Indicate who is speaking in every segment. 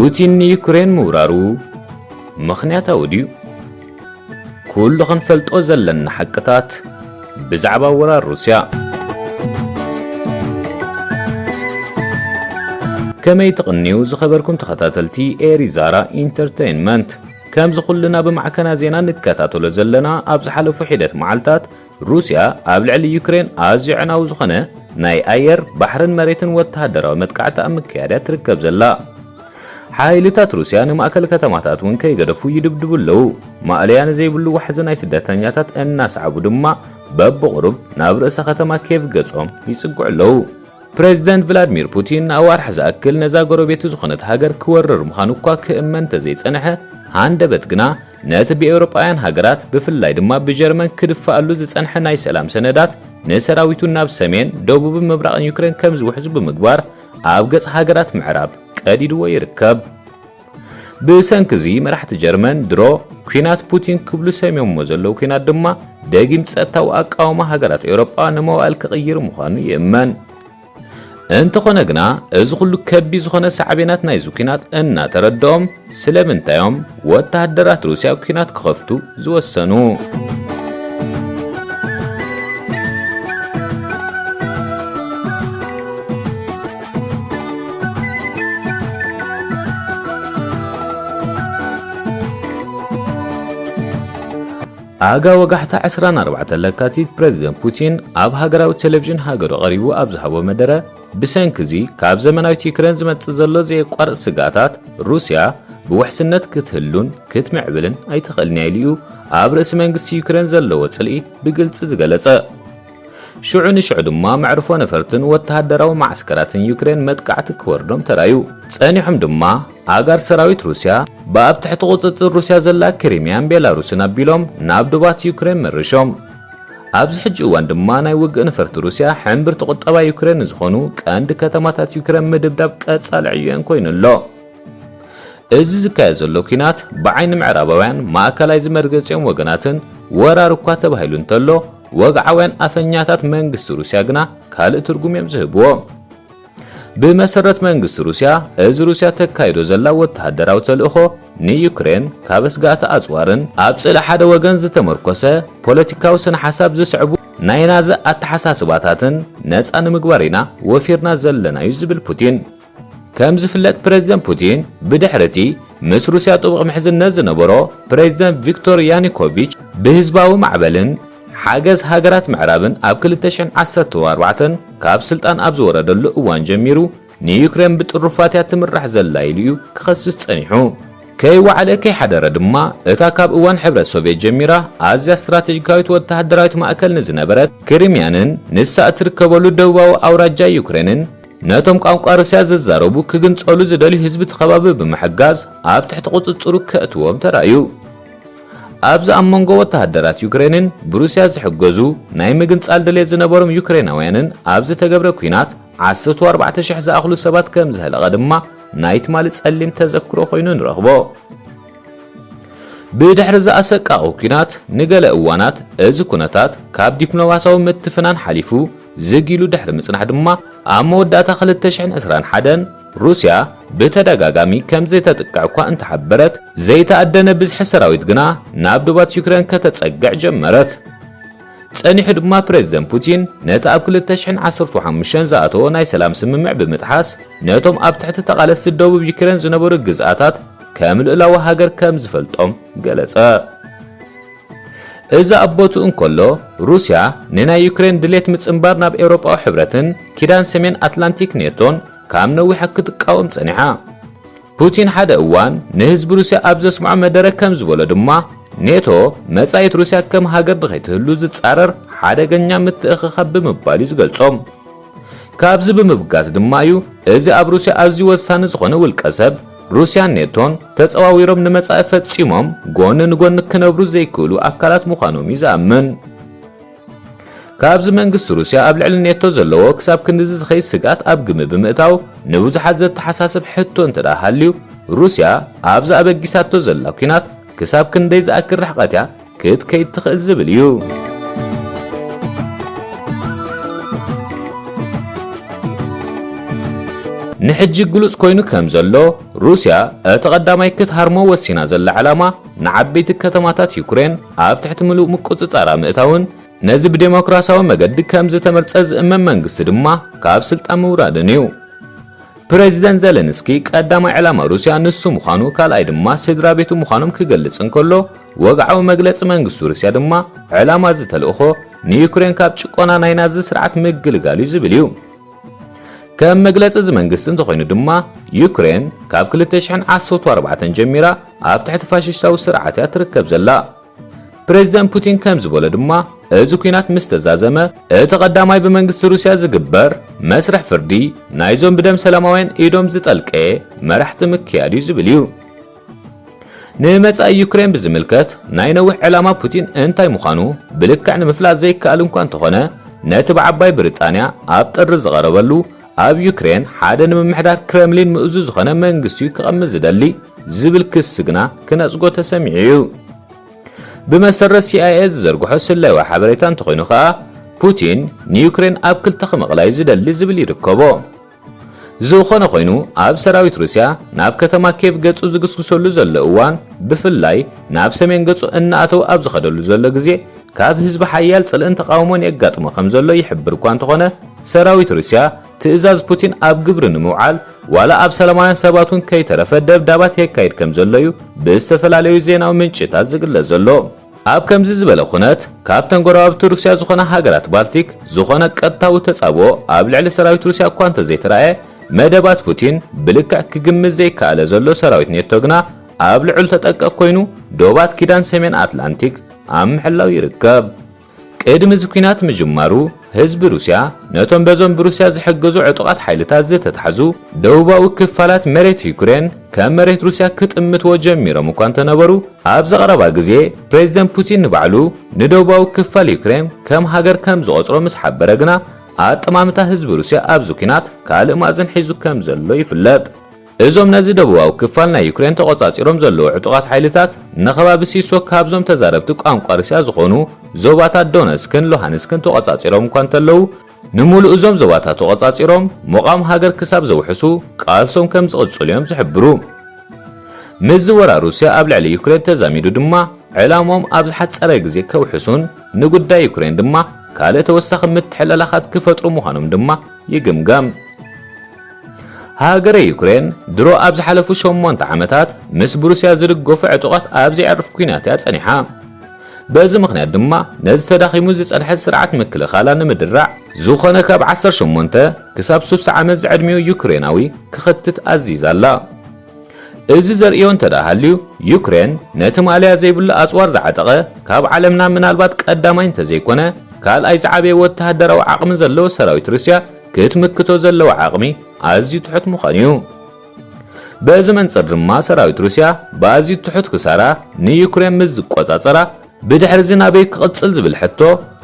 Speaker 1: ፑቲን ንዩክሬን ምውራሩ ምኽንያታዊ ድዩ? ኩሉ ክንፈልጦ ዘለና ሓቅታት ብዛዕባ ወራር ሩስያ ከመይ ትቕንዩ ዝኸበርኩም ተኸታተልቲ ኤሪዛራ ኢንተርቴይንመንት ከም ዝኹልና ብማዕከና ዜና ንከታተሎ ዘለና ኣብ ዝሓለፉ ሒደት መዓልታት ሩስያ ኣብ ልዕሊ ዩክሬን ኣዝዩ ዕናዊ ዝኾነ ናይ ኣየር ባሕርን መሬትን ወተሃደራዊ መጥቃዕቲ ኣብ ምክያድ ትርከብ ዘላ ሓይልታት ሩስያ ንማእከል ከተማታት እውን ከይገደፉ ይድብድቡ ኣለው ማእልያ ንዘይብሉ ዋሕዚ ናይ ስደተኛታት እናስዓቡ ድማ በብቑሩብ ናብ ርእሰ ከተማ ኬቭ ገጾም ይጽጉዑ ኣለው ፕሬዚደንት ቭላድሚር ፑቲን ኣዋርሕ ዝኣክል ነዛ ጎረቤቱ ዝኾነት ሃገር ክወርር ምዃኑ እኳ ክእመን ተዘይጸንሐ ሃንደበት ግና ነቲ ብኤውሮጳውያን ሃገራት ብፍላይ ድማ ብጀርመን ክድፋኣሉ ዝጸንሐ ናይ ሰላም ሰነዳት ንሰራዊቱ ናብ ሰሜን ደቡብን ምብራቕን ዩክሬን ከም ዝውሕዙ ብምግባር ኣብ ገጽ ሃገራት ምዕራብ ቀዲድዎ ይርከብ ብሰንኪ መራሕቲ ጀርመን ድሮ ኩናት ፑቲን ክብሉ ሰሚዮሞ ዘለው ኩናት ድማ ደጊም ጸጥታዊ ኣቃውማ ሃገራት ኤውሮጳ ንመዋዕል ክቕይር ምዃኑ ይእመን እንተኾነ ግና እዚ ኩሉ ከቢ ዝኾነ ሳዕቤናት ናይ ኩናት እናተረድኦም ስለምንታዮም ወተሃደራት ሩስያ ኩናት ክኸፍቱ ዝወሰኑ ኣጋ ወጋሕታ 24 ለካቲት ፕሬዚደንት ፑቲን ኣብ ሃገራዊ ቴሌቪዥን ሃገሩ ቀሪቡ ኣብ ዝሃቦ መደረ ብሰንኪ ካብ ዘመናዊት ዩክሬን ዝመጽእ ዘሎ ዘየቋርጽ ስጋታት ሩስያ ብውሕስነት ክትህሉን ክትምዕብልን ኣይትኽእልን ኢሉ ኣብ ርእሲ መንግስቲ ዩክሬን ዘለዎ ጽልኢ ብግልጽ ዝገለጸ ሽዑ ንሽዑ ድማ መዕርፎ ነፈርትን ወተሃደራዊ ማዕስከራትን ዩክሬን መጥቃዕቲ ክወርዶም ተራዩ ጸኒሖም ድማ ኣጋር ሰራዊት ሩስያ በኣብ ትሕቲ ቁጽጽር ሩስያ ዘላ ክሪሚያን ቤላሩስን ኣቢሎም ናብ ዱባት ዩክሬን መርሾም ኣብዚ ሕጂ እዋን ድማ ናይ ውግእ ነፈርቲ ሩስያ ሕምብርቲ ቁጠባ ዩክሬን ዝኾኑ ቀንዲ ከተማታት ዩክሬን ምድብዳብ ቀጻልዕየን ኮይኑሎ እዚ ዝካየድ ዘሎ ኩናት ብዓይኒ ምዕራባውያን ማእከላይ ዝመርገጽዮም ወገናትን ወራር እኳ ተባሂሉ እንተሎ ወግዓውያን ኣፈኛታት መንግስቲ ሩስያ ግና ካልእ ትርጉም እዮም ዝህብዎ ብመሰረት መንግስቲ ሩስያ እዚ ሩስያ ተካይዶ ዘላ ወተሃደራዊ ተልእኾ ንዩክሬን ካብ ስጋኣት ኣጽዋርን ኣብ ጽልኢ ሓደ ወገን ዝተመርኮሰ ፖለቲካዊ ስነ ሓሳብ ዝስዕቡ ናይ ናዚ ኣተሓሳስባታትን ነፃ ንምግባር ኢና ወፊርና ዘለና እዩ ዝብል ፑቲን ከም ዝፍለጥ ፕሬዚደንት ፑቲን ብድሕርቲ ምስ ሩስያ ጥቡቕ ምሕዝነት ዝነበሮ ፕሬዚደንት ቪክቶር ያኑኮቪች ብህዝባዊ ማዕበልን ሓገዝ ሃገራት ምዕራብን ኣብ 2014 ካብ ስልጣን ኣብ ዝወረደሉ እዋን ጀሚሩ ንዩክሬን ብጥሩፋትያ ትምራሕ ዘላ ኢሉ ክኸስስ ጸኒሑ ከይዋዕለ ከይሓደረ ድማ እታ ካብ እዋን ሕብረት ሶቪየት ጀሚራ ኣዝያ ስትራቴጂካዊት ወተሃደራዊት ማእከል ንዝነበረት ክሪምያንን ንሳ እትርከበሉ ደቡባዊ ኣውራጃ ዩክሬንን ነቶም ቋንቋ ሩስያ ዝዛረቡ ክግንጸሉ ዝደልዩ ህዝቢ ተኸባቢ ብምሕጋዝ ኣብ ትሕቲ ቁጽጽሩ ከእትዎም ተራዩ ኣብዚ ኣብ መንጎ ወተሃደራት ዩክሬንን ብሩስያ ዝሕገዙ ናይ ምግንጻል ድሌት ዝነበሮም ዩክሬናውያንን ኣብ ዝተገብረ ኩናት 14000 ዝኣኽሉ ሰባት ከም ዝህለቐ ድማ ናይ ትማሊ ጸሊም ተዘክሮ ኮይኑ ንረኽቦ ብድሕሪ ዝኣሰቃቑ ኩናት ንገለ እዋናት እዚ ኩነታት ካብ ዲፕሎማስያዊ ምትፍናን ሓሊፉ ዝጊሉ ድሕሪ ምጽናሕ ድማ ኣብ መወዳእታ 2021 ሩስያ በተደጋጋሚ ከም ዘይተጥቃዕ እኳ እንተሓበረት ዘይተኣደነ ብዝሒ ሰራዊት ግና ናብ ዱባት ዩክሬን ከተጸግዕ ጀመረት ጸኒሑ ድማ ፕሬዚደንት ፑቲን ነቲ ኣብ 2015 ዝኣተወ ናይ ሰላም ስምምዕ ብምጥሓስ ነቶም ኣብ ትሕቲ ተቓለሲ ደቡብ ዩክሬን ዝነበሩ ግዝኣታት ከም ልዕላዊ ሃገር ከም ዝፈልጦም ገለጸ እዚ ኣቦቱ እንከሎ ሩስያ ንናይ ዩክሬን ድሌት ምጽምባር ናብ ኤውሮጳዊ ሕብረትን ኪዳን ሰሜን ኣትላንቲክ ኔቶን ካብ ነዊሕ ክትቃወም ጸኒሓ ፑቲን ሓደ እዋን ንህዝቢ ሩስያ ኣብ ዘስምዖ መደረ ከም ዝበሎ ድማ ኔቶ መጻኢት ሩስያ ከም ሃገር ንኸይትህሉ ዝጻረር ሓደገኛ ምትእኽኻብ ብምባል እዩ ዝገልጾም ካብዚ ብምብጋስ ድማ እዩ እዚ ኣብ ሩስያ ኣዝዩ ወሳኒ ዝኾነ ውልቀ ሰብ ሩስያን ኔቶን ተጸዋዊሮም ንመጻኢ ፈጺሞም ጎኒ ንጎኒ ክነብሩ ዘይክእሉ ኣካላት ምዃኖም እዩ ዝኣምን ካብዚ መንግስቲ ሩስያ ኣብ ልዕሊ ኔቶ ዘለዎ ክሳብ ክንዲ ዝኸይድ ስጋት ኣብ ግሚ ብምእታው ንብዙሓት ዘተሓሳስብ ሕቶ እንትዳሃልዩ ሩስያ ኣብዛ ኣበጊሳቶ ዘላ ኩናት ክሳብ ክንደይ ዝኣክል ርሕቐት እያ ክትከይድ ትኽእል ዝብል እዩ ንሕጂ ግሉጽ ኮይኑ ከም ዘሎ ሩስያ እቲ ቀዳማይ ክትሃርሞ ወሲና ዘላ ዓላማ ንዓበይቲ ከተማታት ዩክሬን ኣብ ትሕቲ ምሉእ ምቁጽጻር ምእታውን ነዚ ብዴሞክራሲያዊ መገዲ ከም ዝተመርጸ ዝእመን መንግስቲ ድማ ካብ ስልጣን ምውራድን እዩ። ፕሬዚደንት ዘለንስኪ ቀዳማይ ዓላማ ሩስያ ንሱ ምዃኑ ካልኣይ ድማ ስድራ ቤቱ ምዃኖም ክገልጽ እንከሎ ወግዓዊ መግለጺ መንግስቲ ሩስያ ድማ ዓላማ ዝተልእኾ ንዩክሬን ካብ ጭቆና ናይ ናዚ ስርዓት ምግልጋል እዩ ዝብል እዩ። ከም መግለጺ መንግስቲ እንተኾይኑ ድማ ዩክሬን ካብ 2014 ጀሚራ ኣብ ትሕቲ ፋሽስታዊ ስርዓት እያ ትርከብ ዘላ። ፕሬዚደንት ፑቲን ከም ዝበሎ ድማ እዚ ኩናት ምስ ተዛዘመ እቲ ቀዳማይ ብመንግስቲ ሩስያ ዝግበር መስርሕ ፍርዲ ናይዞም ብደም ሰላማውያን ኢዶም ዝጠልቀ መራሕቲ ምክያድ እዩ ዝብል እዩ። ንመጻኢ ዩክሬን ብዝምልከት ናይ ነዊሕ ዕላማ ፑቲን እንታይ ምዃኑ ብልክዕ ንምፍላጥ ዘይከኣል እኳ እንተኾነ ነቲ ብዓባይ ብሪጣንያ ኣብ ጥሪ ዝቐረበሉ ኣብ ዩክሬን ሓደ ንምምሕዳር ክሬምሊን ምእዙ ዝኾነ መንግስቲ ክቐምጥ ዝደሊ ዝብል ክስ ግና ክነጽጎ ተሰሚዑ እዩ። ብመሰረት CIA ዝዘርግሖ ስለዋ ሓበሬታ እንተኾይኑ ከዓ ፑቲን ንዩክሬን ኣብ ክልተ ክመቕላይ ዝደሊ ዝብል ይርከቦ። ዝኾነ ኮይኑ ኣብ ሰራዊት ሩስያ ናብ ከተማ ኬቭ ገጹ ዝግስግሰሉ ዘሎ እዋን ብፍላይ ናብ ሰሜን ገጹ እናኣተው ኣብ ዝኸደሉ ዘሎ ግዜ ካብ ህዝቢ ሓያል ጽልእን ተቃውሞን የጋጥሞ ከም ዘሎ ይሕብር እኳ እንተኾነ ሰራዊት ሩስያ ትእዛዝ ፑቲን ኣብ ግብሪ ንምውዓል ዋላ ኣብ ሰላማውያን ሰባቱን ከይተረፈ ደብዳባት የካይድ ከም ዘሎ እዩ ብዝተፈላለዩ ዜናዊ ምንጭታት ዝግለጽ ዘሎ። ኣብ ከምዚ ዝበለ ኩነት ካብተን ጎረባብቲ ሩስያ ዝኾነ ሃገራት ባልቲክ ዝኾነ ቀጥታዊ ተጻብኦ ኣብ ልዕሊ ሰራዊት ሩስያ እኳ እንተዘይተረኣየ መደባት ፑቲን ብልክዕ ክግምት ዘይከኣለ ዘሎ ሰራዊት ኔቶ ግና ኣብ ልዑል ተጠንቀቕ ኮይኑ ዶባት ኪዳን ሰሜን ኣትላንቲክ ኣብ ምሕላው ይርከብ። ቅድሚ እዚ ኩናት ምጅማሩ ህዝቢ ሩስያ ነቶም በዞም ብሩስያ ዝሕገዙ ዕጡቃት ሓይልታት ዝተታሕዙ ደቡባዊ ክፋላት መሬት ዩክሬን ከም መሬት ሩስያ ክጥምትዎ ጀሚሮም እኳ እንተነበሩ ኣብ ዘቐረባ ግዜ ፕሬዚደንት ፑቲን ንባዕሉ ንደቡባዊ ክፋል ዩክሬን ከም ሃገር ከም ዝቆጽሮ ምስ ሓበረ ግና ኣጠማምታ ህዝቢ ሩስያ ኣብ ኩናት ካልእ ማእዘን ሒዙ ከም ዘሎ ይፍለጥ። እዞም ነዚ ደቡባዊ ክፋል ናይ ዩክሬን ተቆጻጺሮም ዘለዉ ዕጡቃት ሓይልታት ንኸባቢ ሲሶ ካብዞም ተዛረብቲ ቋንቋ ሩስያ ዝኾኑ ዞባታት ዶነስክን ሉሃንስክን ተቆጻጺሮም እኳ እንተለዉ ንሙሉእ እዞም ዞባታት ተቆጻጺሮም ሙቓም ሃገር ክሳብ ዘውሕሱ ቃልሶም ከም ዝቕጽሉ እዮም ዝሕብሩ። ምዝ ወራ ሩስያ ኣብ ልዕሊ ዩክሬን ተዛሚዱ ድማ ዕላሞም ኣብ ዝሓጸረ ግዜ ከውሕሱን ንጉዳይ ዩክሬን ድማ ካልእ ተወሳኺ ምትሕልላኻት ክፈጥሩ ምዃኖም ድማ ይግምገም። ሃገረ ዩክሬን ድሮ ኣብ ዝሓለፉ 8 ዓመታት ምስ ብሩስያ ዝድገፉ ዕጡቃት ኣብ ዘይዕርፍ ኩናት እያ ጸኒሓ። በዚ ምኽንያት ድማ ነዚ ተዳኺሙ ዝጸንሐ ስርዓት ምክልኻላ ንምድራዕ ዝኾነ ካብ 18 ክሳብ 3 ዓመት ዝዕድሚኡ ዩክሬናዊ ክኽትት ኣዚዛላ። እዚ ዘርእዮ እንተዳሃልዩ ዩክሬን ነቲ ማልያ ዘይብሉ ኣጽዋር ዝዓጠቐ ካብ ዓለምና ምናልባት ቀዳማይ እንተዘይኮነ ካልኣይ ዝዓበየ ወተሃደራዊ ዓቕሚ ዘለዎ ሰራዊት ሩስያ ክትምክቶ ዘለዎ ዓቕሚ ኣዝዩ ትሑት ምዃኑ እዩ። በዚ መንጽር ድማ ሰራዊት ሩስያ ብኣዝዩ ትሑት ክሳራ ንዩክሬን ምስ ዝቆጻጸራ ብድሕሪ ዝናበይ ክቕጽል ዝብል ሕቶ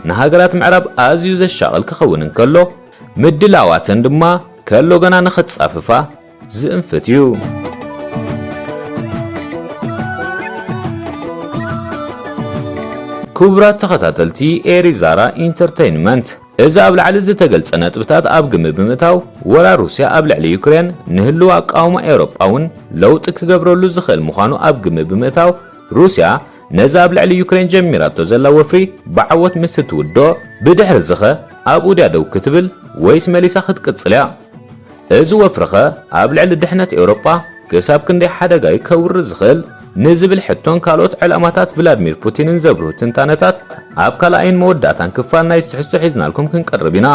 Speaker 1: ንሃገራት ምዕራብ ኣዝዩ ዘሻቕል ክኸውን እንከሎ ምድላዋትን ድማ ከሎ ገና ንኽትጻፍፋ ዝእንፍት እዩ። ክቡራት ተኸታተልቲ ኤሪዛራ ኢንተርቴይንመንት እዚ ኣብ ላዕሊ ዝተገልጸ ነጥብታት ኣብ ግምት ብምእታው ወራ ሩስያ ኣብ ልዕሊ ዩክሬን ንህልው ኣቃውማ ኤውሮጳውን ለውጢ ክገብረሉ ዝኽእል ምዃኑ ኣብ ግምት ብምእታው ሩስያ ነዚ ኣብ ልዕሊ ዩክሬን ጀሚራቶ ዘላ ወፍሪ ብዓወት ምስ ትውዶ ብድሕሪ ዝኸ ኣብ ኡድያ ደው ክትብል ወይስ መሊሳ ክትቅጽል እያ። እዚ ወፍሪ ኸ ኣብ ልዕሊ ድሕነት ኤውሮጳ ክሳብ ክንደይ ሓደጋ ከውሪ ዝኽእል ንዝብል ሕቶን ካልኦት ዕላማታት ቭላድሚር ፑቲንን ዘብርሁ ትንታነታት ኣብ ካልኣይን መወዳእታን ክፋል ናይ ትሕዝቶ ሒዝናልኩም ክንቀርብ ኢና።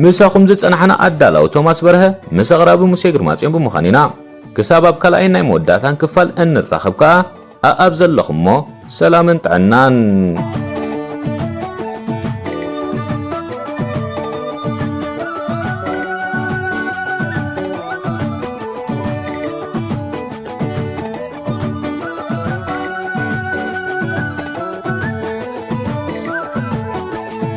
Speaker 1: ምሳኹም ዝጸናሕና ኣዳላዊ ቶማስ በርሀ ምስ ኣቕራቢ ሙሴ ግርማጽዮን ብምዃን ኢና። ክሳብ ኣብ ካልኣይን ናይ መወዳእታን ክፋል እንራኸብ ከዓ ኣብ ዘለኹምሞ ሰላምን ጥዕናን